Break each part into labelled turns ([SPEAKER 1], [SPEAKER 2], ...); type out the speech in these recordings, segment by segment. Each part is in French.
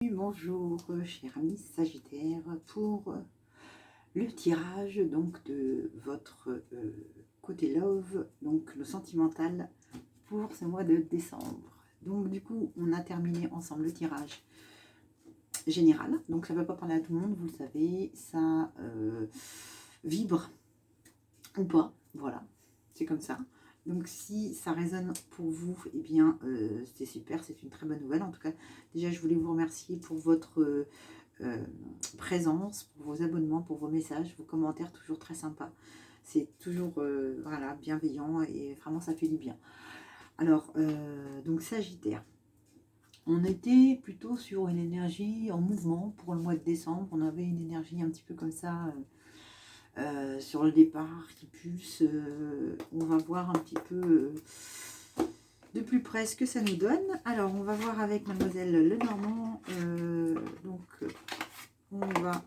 [SPEAKER 1] Bonjour, cher ami Sagittaire, pour le tirage donc de votre côté love, donc le sentimental pour ce mois de décembre. Donc du coup, on a terminé ensemble le tirage général. Donc ça ne va pas parler à tout le monde, vous le savez, ça vibre ou pas, voilà, c'est comme ça. Donc si ça résonne pour vous, eh bien c'est super, c'est une très bonne nouvelle. En tout cas, déjà je voulais vous remercier pour votre présence, pour vos abonnements, pour vos messages, vos commentaires toujours très sympas. C'est toujours voilà, bienveillant et vraiment ça fait du bien. Alors, donc Sagittaire, on était plutôt sur une énergie en mouvement pour le mois de décembre. On avait une énergie un petit peu comme ça sur le départ qui pulse. On va voir un petit peu de plus près ce que ça nous donne. Alors, on va voir avec Mademoiselle Lenormand. Donc, on va,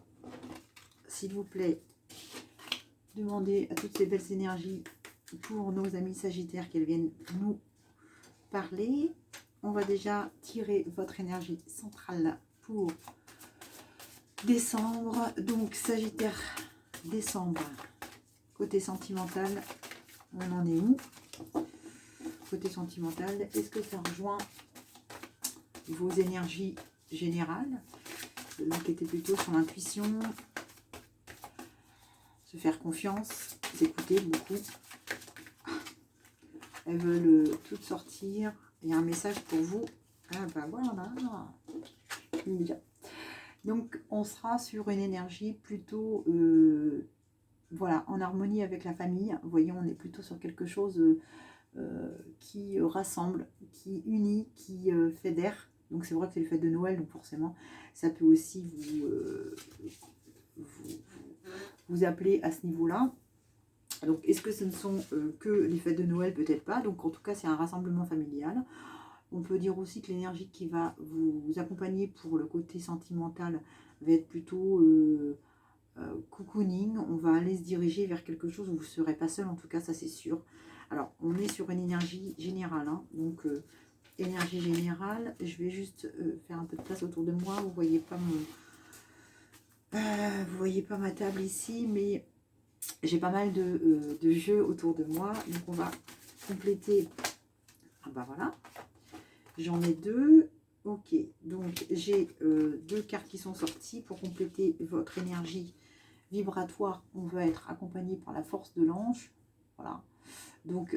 [SPEAKER 1] s'il vous plaît, demander à toutes ces belles énergies pour nos amis Sagittaires qu'elles viennent nous parler. On va déjà tirer votre énergie centrale pour décembre. Donc, Sagittaire, décembre, côté sentimental, on en est où? Côté sentimental, est-ce que ça rejoint vos énergies générales? Donc, était plutôt sur l'intuition, se faire confiance, s'écouter beaucoup. Elles veulent toutes sortir. Il y a un message pour vous. Ah ben voilà. Bien. Donc, on sera sur une énergie plutôt voilà, en harmonie avec la famille. Vous voyez, on est plutôt sur quelque chose qui rassemble, qui unit, qui fédère. Donc c'est vrai que c'est le fête de Noël, donc forcément ça peut aussi vous appeler à ce niveau-là. Donc est-ce que ce ne sont que les fêtes de Noël? Peut-être pas. Donc en tout cas c'est un rassemblement familial. On peut dire aussi que l'énergie qui va vous accompagner pour le côté sentimental va être plutôt cocooning. On va aller se diriger vers quelque chose où vous ne serez pas seul, en tout cas ça c'est sûr. Alors on est sur une énergie générale, hein, donc énergie générale. Je vais juste faire un peu de place autour de moi. Vous voyez pas vous voyez pas ma table ici, mais j'ai pas mal de jeux autour de moi. Donc on va compléter. Ah bah voilà, j'en ai deux. Ok, donc j'ai deux cartes qui sont sorties pour compléter votre énergie vibratoire. On va être accompagné par la force de l'ange. Voilà. Donc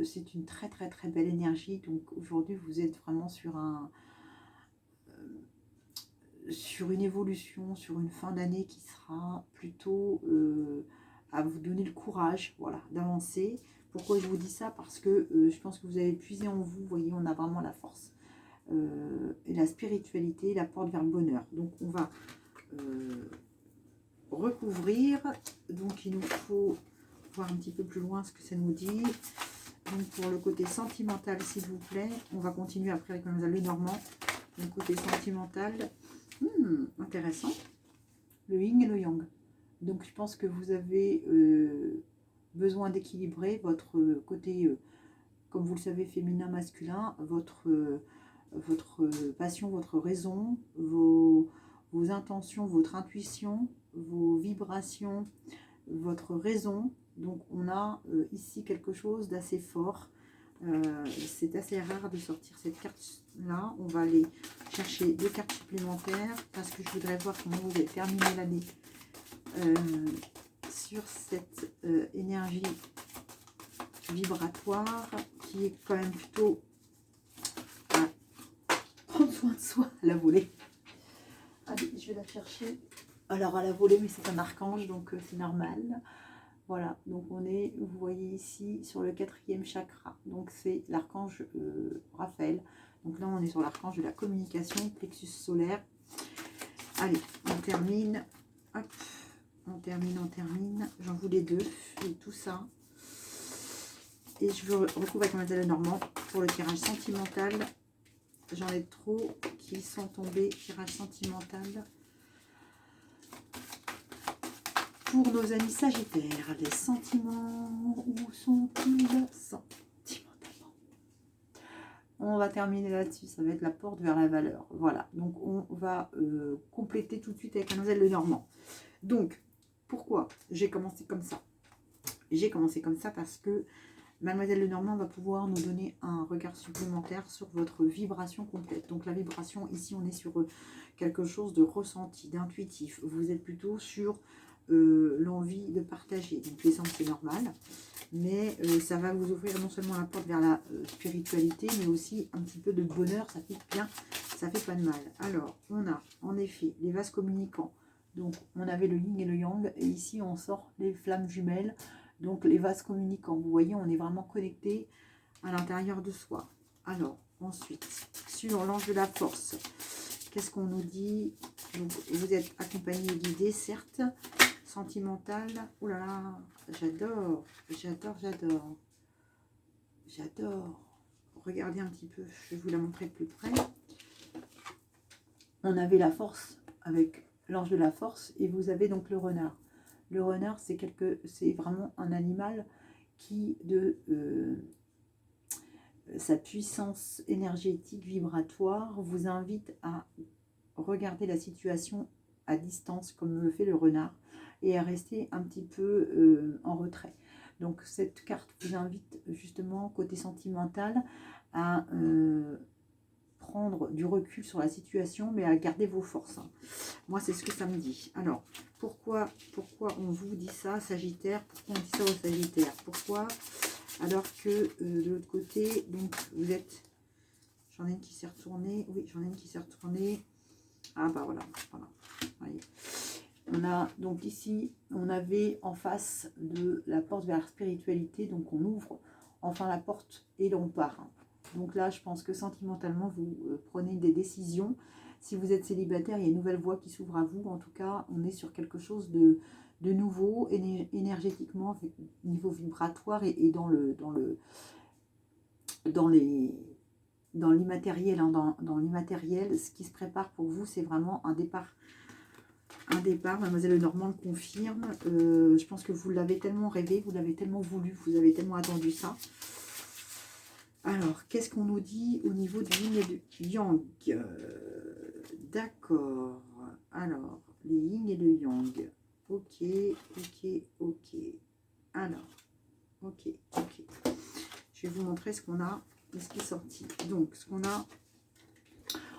[SPEAKER 1] c'est une très très très belle énergie. Donc aujourd'hui vous êtes vraiment sur sur une évolution, sur une fin d'année qui sera plutôt à vous donner le courage, voilà, d'avancer. Pourquoi je vous dis ça? Parce que je pense que vous avez puisé en vous. Vous voyez, on a vraiment la force et la spiritualité, la porte vers le bonheur. Donc on va recouvrir. Donc il nous faut voir un petit peu plus loin ce que ça nous dit. Donc pour le côté sentimental, s'il vous plaît, on va continuer après avec Mademoiselle Lenormand. Donc côté sentimental, intéressant, le yin et le yang. Donc je pense que vous avez besoin d'équilibrer votre côté, comme vous le savez, féminin, masculin, votre passion, votre raison, vos intentions, votre intuition, vos vibrations, votre raison. Donc on a ici quelque chose d'assez fort. C'est assez rare de sortir cette carte là. On va aller chercher deux cartes supplémentaires parce que je voudrais voir comment vous allez terminer l'année sur cette énergie vibratoire qui est quand même plutôt à prendre soin de soi à la volée. Allez, je vais la chercher. Alors à la volée, mais c'est un archange, donc c'est normal. Voilà, donc on est, vous voyez ici, sur le 4e chakra. Donc c'est l'archange Raphaël. Donc là, on est sur l'archange de la communication, plexus solaire. Allez, on termine. Hop, on termine. J'en voulais deux, et tout ça. Et je recouvre avec Mademoiselle Lenormand pour le tirage sentimental. J'en ai trop qui sont tombés. Tirage sentimental. Pour nos amis Sagittaires, les sentiments, où sont-ils sentimentalement? on va terminer là-dessus. Ça va être la porte vers la valeur. Voilà. Donc, on va compléter tout de suite avec Mademoiselle Lenormand. Donc, pourquoi j'ai commencé comme ça? J'ai commencé comme ça parce que Mademoiselle Lenormand va pouvoir nous donner un regard supplémentaire sur votre vibration complète. Donc, la vibration, ici, on est sur quelque chose de ressenti, d'intuitif. Vous êtes plutôt sur l'envie de partager. Donc, les sens, c'est normal. Mais ça va vous ouvrir non seulement la porte vers la spiritualité, mais aussi un petit peu de bonheur, ça fait bien, ça fait pas de mal. Alors, on a en effet les vases communicants, donc on avait le yin et le yang, et ici on sort les flammes jumelles, donc les vases communicants. Vous voyez, on est vraiment connecté à l'intérieur de soi. Alors, ensuite, sur l'ange de la force, qu'est-ce qu'on nous dit? Donc, vous êtes accompagné et guidé, certes, sentimental. Oh là là, j'adore, j'adore, j'adore. J'adore. Regardez un petit peu, je vais vous la montrer de plus près. On avait la force avec l'ange de la force et vous avez donc le renard. Le renard, c'est vraiment un animal qui, de sa puissance énergétique vibratoire, vous invite à regarder la situation à distance, comme le fait le renard, et à rester un petit peu en retrait. Donc cette carte vous invite justement, côté sentimental, à prendre du recul sur la situation, mais à garder vos forces. Moi, c'est ce que ça me dit. Alors, pourquoi on vous dit ça, Sagittaire? Pourquoi on dit ça au Sagittaire? Pourquoi? Alors que de l'autre côté, donc vous êtes... J'en ai une qui s'est retournée. Oui, j'en ai une qui s'est retournée. Ah bah voilà, voilà. Voyez. On a donc ici, on avait en face de la porte vers la spiritualité, donc on ouvre enfin la porte et l'on part. Donc là, je pense que sentimentalement, vous prenez des décisions. Si vous êtes célibataire, il y a une nouvelle voie qui s'ouvre à vous. En tout cas, on est sur quelque chose de nouveau, énergétiquement, niveau vibratoire et dans l'immatériel, hein, dans l'immatériel, ce qui se prépare pour vous, c'est vraiment un départ. Un départ, Mademoiselle Lenormand le confirme. Je pense que vous l'avez tellement rêvé, vous l'avez tellement voulu, vous avez tellement attendu ça. Alors, qu'est-ce qu'on nous dit au niveau du yin et du yang? D'accord. Alors, les yin et le yang. Ok, ok, ok. Alors, ok, ok. Je vais vous montrer ce qu'on a et ce qui est sorti. Donc, ce qu'on a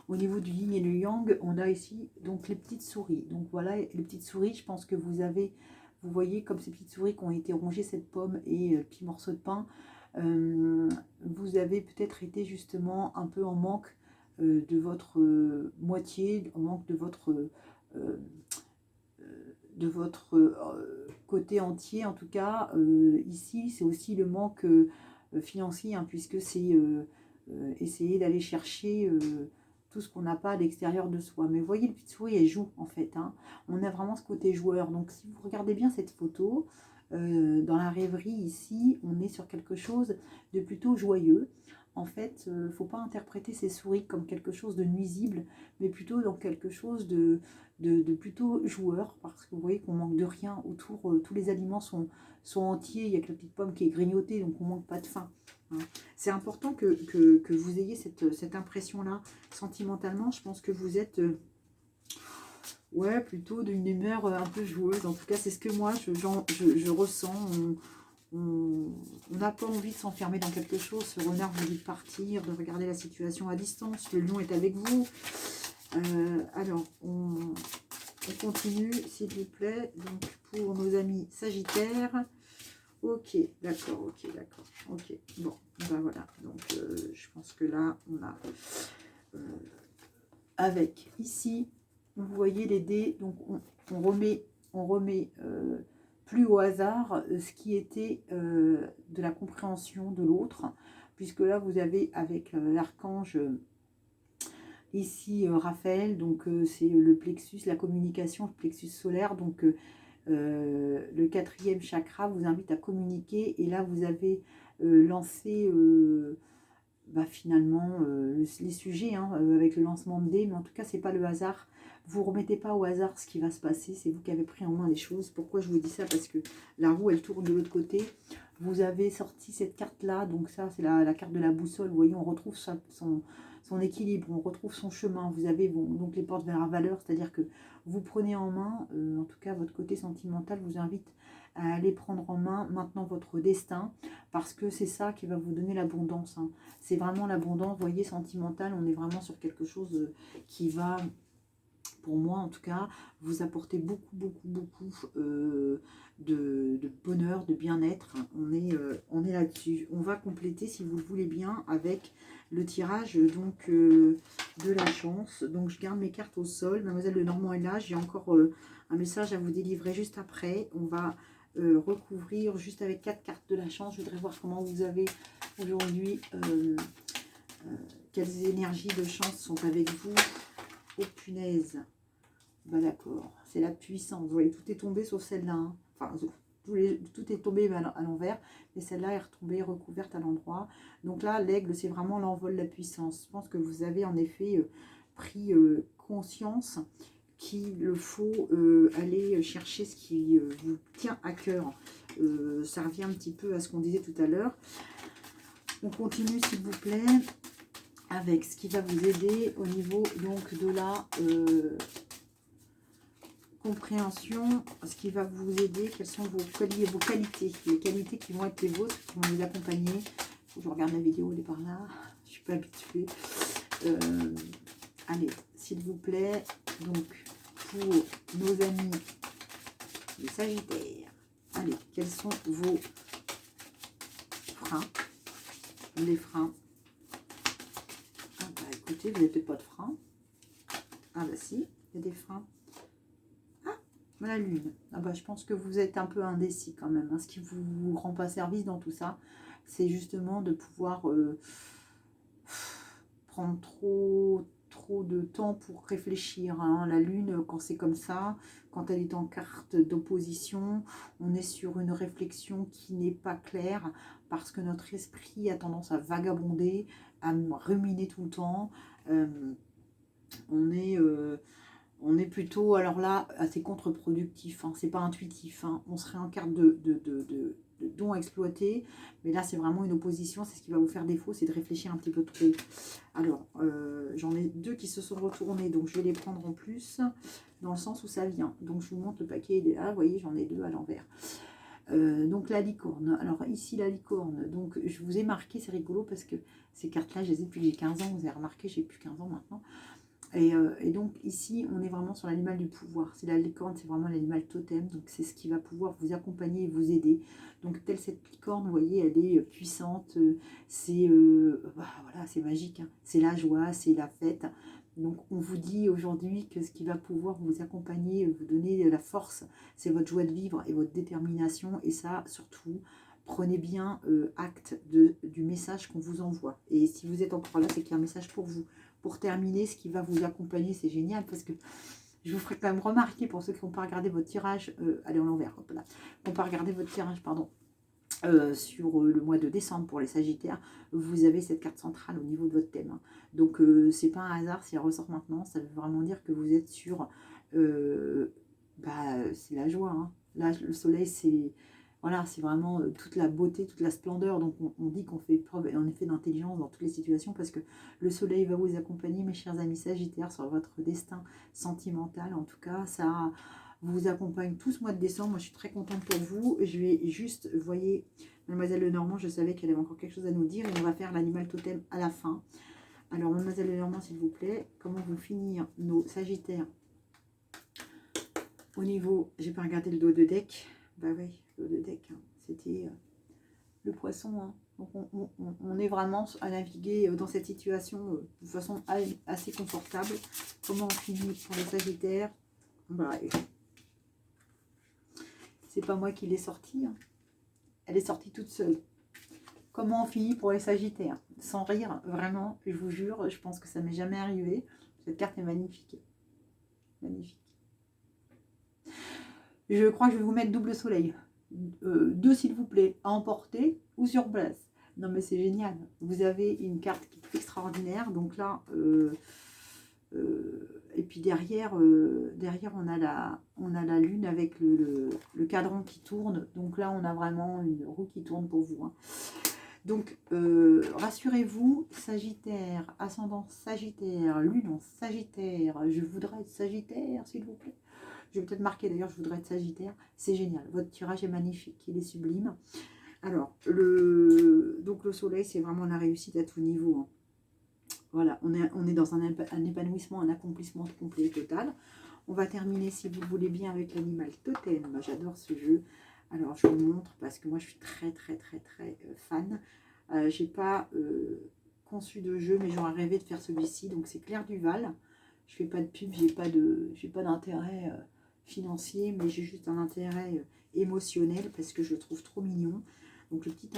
[SPEAKER 1] au niveau du yin et le yang, on a ici donc les petites souris. Donc voilà, les petites souris, je pense que vous voyez comme ces petites souris qui ont été rongées cette pomme et petit morceau de pain. Vous avez peut-être été justement un peu en manque de votre moitié, en manque de votre côté entier. En tout cas, ici, c'est aussi le manque financier, hein, puisque c'est essayer d'aller chercher tout ce qu'on n'a pas à l'extérieur de soi. Mais vous voyez, le petite souris, elle joue en fait. Hein. On a vraiment ce côté joueur. Donc, si vous regardez bien cette photo, dans la rêverie ici, on est sur quelque chose de plutôt joyeux. En fait, il ne faut pas interpréter ces souris comme quelque chose de nuisible, mais plutôt dans quelque chose de plutôt joueur, parce que vous voyez qu'on manque de rien autour. Tous les aliments sont entiers. Il y a que la petite pomme qui est grignotée, donc on ne manque pas de faim. Hein. C'est important que vous ayez cette impression-là. Sentimentalement, je pense que vous êtes... ouais, plutôt d'une humeur un peu joueuse. En tout cas, c'est ce que moi, je ressens. On n'a pas envie de s'enfermer dans quelque chose. Ce renard vous dit de partir, de regarder la situation à distance. Le lion est avec vous. Alors, on continue, s'il vous plaît. Donc, pour nos amis Sagittaires. Ok, d'accord, ok, d'accord. Ok, bon, ben voilà. Donc, je pense que là, on a... avec ici... Vous voyez les dés, donc on remet plus au hasard ce qui était de la compréhension de l'autre, puisque là vous avez avec l'archange ici Raphaël, donc c'est le plexus, la communication, le plexus solaire, donc le 4e chakra vous invite à communiquer, et là vous avez lancé bah, finalement les sujets hein, avec le lancement de dés, mais en tout cas c'est pas le hasard. Vous remettez pas au hasard ce qui va se passer, c'est vous qui avez pris en main les choses. Pourquoi je vous dis ça? Parce que la roue elle tourne de l'autre côté. Vous avez sorti cette carte là, donc ça c'est la carte de la boussole. Vous voyez, on retrouve son équilibre, on retrouve son chemin. Vous avez donc les portes vers la valeur, c'est-à-dire que vous prenez en main, en tout cas votre côté sentimental vous invite à aller prendre en main maintenant votre destin, parce que c'est ça qui va vous donner l'abondance. Hein. C'est vraiment l'abondance, vous voyez, sentimentale, on est vraiment sur quelque chose qui va, pour moi en tout cas, vous apporter beaucoup, beaucoup, beaucoup de bonheur, de bien-être. On est là-dessus. On va compléter, si vous le voulez bien, avec le tirage donc de la chance. Donc je garde mes cartes au sol. Mademoiselle Lenormand est là. J'ai encore un message à vous délivrer juste après. On va recouvrir juste avec 4 cartes de la chance. Je voudrais voir comment vous avez aujourd'hui, quelles énergies de chance sont avec vous. Oh punaise. Bah d'accord, c'est la puissance. Vous voyez, tout est tombé sauf celle-là. Hein. Enfin, tout est tombé à l'envers, mais celle-là est retombée, recouverte à l'endroit. Donc là, l'aigle, c'est vraiment l'envol de la puissance. Je pense que vous avez en effet pris conscience qu'il faut aller chercher ce qui vous tient à cœur. Ça revient un petit peu à ce qu'on disait tout à l'heure. On continue, s'il vous plaît, avec ce qui va vous aider au niveau donc de la compréhension, ce qui va vous aider, quelles sont vos qualités, les qualités qui vont être les vôtres, qui vont vous accompagner. Faut que je regarde la vidéo, elle est par là, je suis pas habituée. Allez, s'il vous plaît, donc pour nos amis les Sagittaires, allez, quels sont vos freins, les freins? Ah bah écoutez, vous n'avez peut-être pas de freins. Ah bah si, il y a des freins. La lune, ah bah, je pense que vous êtes un peu indécis quand même. Hein. Ce qui ne vous rend pas service dans tout ça, c'est justement de pouvoir prendre trop de temps pour réfléchir. Hein. La lune, quand c'est comme ça, quand elle est en carte d'opposition, on est sur une réflexion qui n'est pas claire parce que notre esprit a tendance à vagabonder, à ruminer tout le temps. On est plutôt, alors là, assez contre-productif, hein, c'est pas intuitif, hein, on serait en carte de don exploité, mais là c'est vraiment une opposition, c'est ce qui va vous faire défaut, c'est de réfléchir un petit peu trop. Alors, j'en ai 2 qui se sont retournés, donc je vais les prendre en plus, dans le sens où ça vient. Donc je vous montre le paquet, il est là, vous voyez, j'en ai 2 à l'envers. Donc la licorne, alors ici la licorne, donc je vous ai marqué, c'est rigolo parce que ces cartes-là, je les ai depuis que j'ai 15 ans, vous avez remarqué, j'ai plus 15 ans maintenant. Et donc ici, on est vraiment sur l'animal du pouvoir. C'est la licorne, c'est vraiment l'animal totem. Donc c'est ce qui va pouvoir vous accompagner et vous aider. Donc telle cette licorne, vous voyez, elle est puissante. C'est voilà, c'est magique. Hein. C'est la joie, c'est la fête. Donc on vous dit aujourd'hui que ce qui va pouvoir vous accompagner, vous donner la force, c'est votre joie de vivre et votre détermination. Et ça, surtout, prenez bien acte du message qu'on vous envoie. Et si vous êtes encore là, c'est qu'il y a un message pour vous. Pour terminer, ce qui va vous accompagner, c'est génial parce que je vous ferai quand même remarquer pour ceux qui n'ont pas regardé votre tirage, allez en l'envers, hop là, qui n'ont pas regardé votre tirage, pardon, sur le mois de décembre pour les Sagittaires, vous avez cette carte centrale au niveau de votre thème. Hein. Donc c'est pas un hasard si elle ressort maintenant, ça veut vraiment dire que vous êtes sur, c'est la joie. Hein. Là, le soleil, c'est... Voilà, c'est vraiment toute la beauté, toute la splendeur. Donc on dit qu'on fait preuve en effet d'intelligence dans toutes les situations parce que le soleil va vous accompagner, mes chers amis Sagittaires, sur votre destin sentimental. En tout cas, ça vous accompagne tout ce mois de décembre. Moi, je suis très contente pour vous. Je vais juste, vous voyez, Mademoiselle Lenormand, je savais qu'elle avait encore quelque chose à nous dire et on va faire l'animal totem à la fin. Alors, Mademoiselle Lenormand, s'il vous plaît, comment vont finir nos Sagittaires au niveau, j'ai pas regardé le dos de deck. Bah oui, le dos de deck, hein, c'était le poisson. Hein. Donc on est vraiment à naviguer dans cette situation de façon assez confortable. Comment on finit pour les Sagittaires? Bah, c'est pas moi qui l'ai sortie. Hein. Elle est sortie toute seule. Comment on finit pour les Sagittaires? Sans rire, vraiment, je vous jure, je pense que ça m'est jamais arrivé. Cette carte est magnifique. Magnifique. Je crois que je vais vous mettre double soleil. 2 s'il vous plaît, à emporter ou sur place. Non mais c'est génial. Vous avez une carte qui est extraordinaire. Donc là, et puis derrière, derrière on a la lune avec le cadran qui tourne. Donc là, on a vraiment une roue qui tourne pour vous. Hein. Donc, rassurez-vous, Sagittaire, ascendant Sagittaire, lune en Sagittaire, je voudrais être Sagittaire, s'il vous plaît. Je vais peut-être marquer d'ailleurs, je voudrais être Sagittaire. C'est génial, votre tirage est magnifique, il est sublime. Alors, donc le soleil, c'est vraiment la réussite à tout niveau. Hein. Voilà, on est dans un épanouissement, un accomplissement complet et total. On va terminer, si vous le voulez bien, avec l'animal totem. J'adore ce jeu. Alors, je vous le montre parce que moi, je suis très fan. J'ai pas conçu de jeu, mais j'aurais rêvé de faire celui-ci. Donc, c'est Claire Duval. Je fais pas de pub, j'ai pas d'intérêt financier, mais j'ai juste un intérêt émotionnel parce que je le trouve trop mignon. Donc, le petit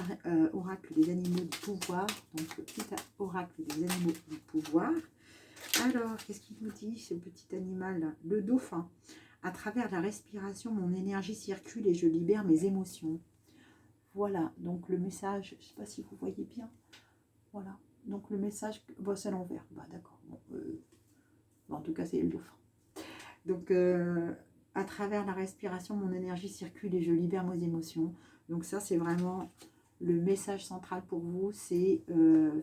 [SPEAKER 1] oracle des animaux du pouvoir. Donc, le petit oracle des animaux du pouvoir. Alors, qu'est-ce qu'il nous dit, ce petit animal? Le dauphin. À travers la respiration, mon énergie circule et je libère mes émotions. Voilà, donc le message, je ne sais pas si vous voyez bien. Voilà, donc le message, bon, c'est à l'envers. Bah, d'accord. Bon, en tout cas, c'est le dauphin. Donc, à travers la respiration, mon énergie circule et je libère mes émotions. Donc ça, c'est vraiment le message central pour vous. C'est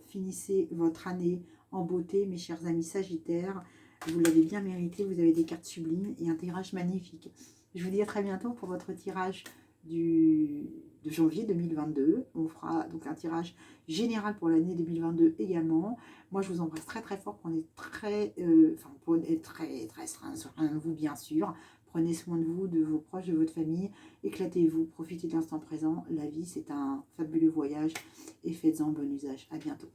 [SPEAKER 1] finissez votre année en beauté, mes chers amis Sagittaires. Vous l'avez bien mérité, vous avez des cartes sublimes et un tirage magnifique. Je vous dis à très bientôt pour votre tirage de janvier 2022. On fera donc un tirage général pour l'année 2022 également. Moi, je vous embrasse très fort. Prenez prenez très soin de vous, bien sûr. Prenez soin de vous, de vos proches, de votre famille. Éclatez-vous, profitez de l'instant présent. La vie, c'est un fabuleux voyage et faites-en bon usage. À bientôt.